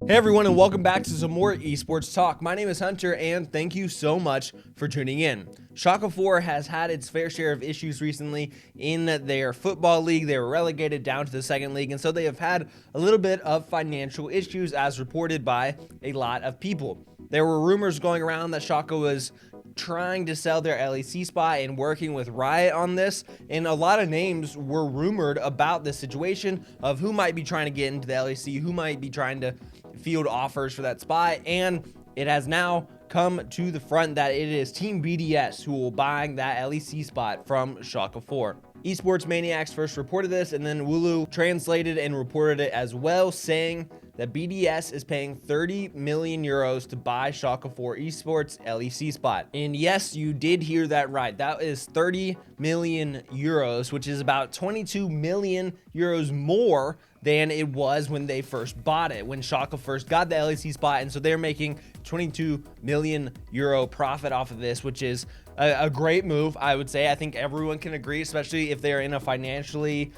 Hey everyone, and welcome back to some more esports talk. My name is Hunter, and thank you so much for tuning in. Schalke 4 has had its fair share of issues recently in their football league. They were relegated down to the second league, and so they have had a little bit of financial issues as reported by a lot of people. There were rumors going around that Schalke was trying to sell their LEC spot and working with Riot on this, and a lot of names were rumored about this situation of who might be trying to get into the LEC, who might be trying to field offers for that spot, and it has now come to the front that it is Team BDS who will buy that LEC spot from Schalke 4. Esports Maniacs first reported this, and then Wulu translated and reported it as well, saying that BDS is paying 30 million euros to buy Schalke 4 Esports LEC spot. And yes, you did hear that right. That is 30 million euros, which is about 22 million euros more than it was when they first bought it, when Schalke first got the LEC spot. And so they're making 22 million euro profit off of this, which is a great move, I would say. I think everyone can agree, especially if they're in a financially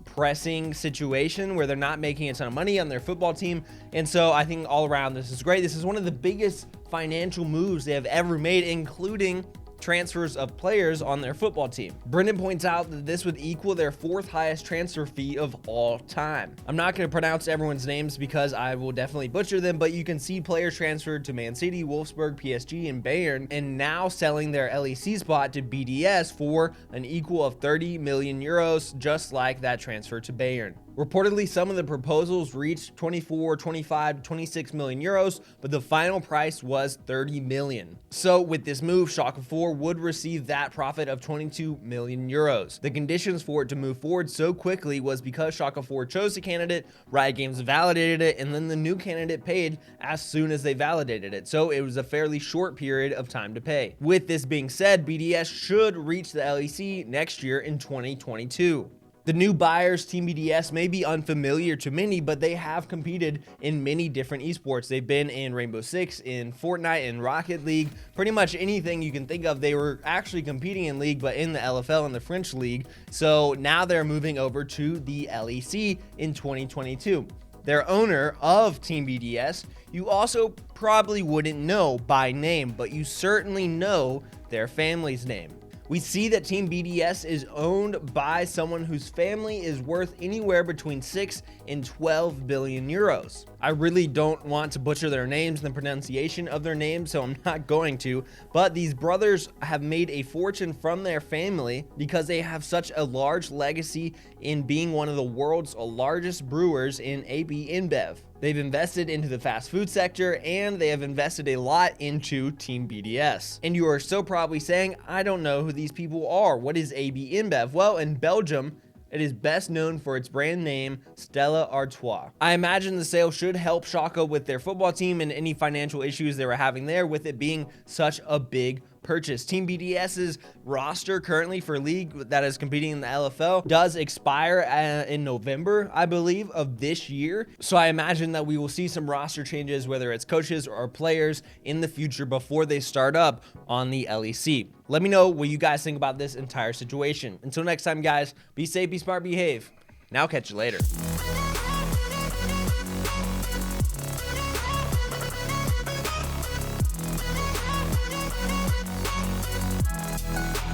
pressing situation where they're not making a ton of money on their football team. And so I think all around this is great. This is one of the biggest financial moves they have ever made, including transfers of players on their football team. Brendan points out that this would equal their fourth highest transfer fee of all time. I'm not going to pronounce everyone's names because I will definitely butcher them, but you can see players transferred to Man City, Wolfsburg, PSG, and Bayern, and now selling their LEC spot to BDS for an equal of 30 million euros, just like that transfer to Bayern. Reportedly, some of the proposals reached 24, 25, 26 million euros, but the final price was 30 million. So with this move, Schalke 4 would receive that profit of 22 million euros. The conditions for it to move forward so quickly was because Schalke 4 chose a candidate, Riot Games validated it, and then the new candidate paid as soon as they validated it. So it was a fairly short period of time to pay. With this being said, BDS should reach the LEC next year in 2022. The new buyers, Team BDS, may be unfamiliar to many, but they have competed in many different esports. They've been in Rainbow Six, in Fortnite, in Rocket League, pretty much anything you can think of. They were actually competing in League, but in the LFL and the French League. So now they're moving over to the LEC in 2022. Their owner of Team BDS, you also probably wouldn't know by name, but you certainly know their family's name. We see that Team BDS is owned by someone whose family is worth anywhere between 6 and 12 billion euros. I really don't want to butcher their names and the pronunciation of their names, so I'm not going to, but these brothers have made a fortune from their family because they have such a large legacy in being one of the world's largest brewers in AB InBev. They've invested into the fast food sector, and they have invested a lot into Team BDS. And you are so probably saying, I don't know who these people are. What is AB InBev? Well, in Belgium, it is best known for its brand name, Stella Artois. I imagine the sale should help Schalke with their football team and any financial issues they were having there, with it being such a big purchase. Team BDS's roster currently for league that is competing in the LFL does expire in November, I believe, of this year. So I imagine that we will see some roster changes, whether it's coaches or players, in the future before they start up on the LEC. Let me know what you guys think about this entire situation. Until next time, guys, be safe, be smart, behave. And I'll catch you later.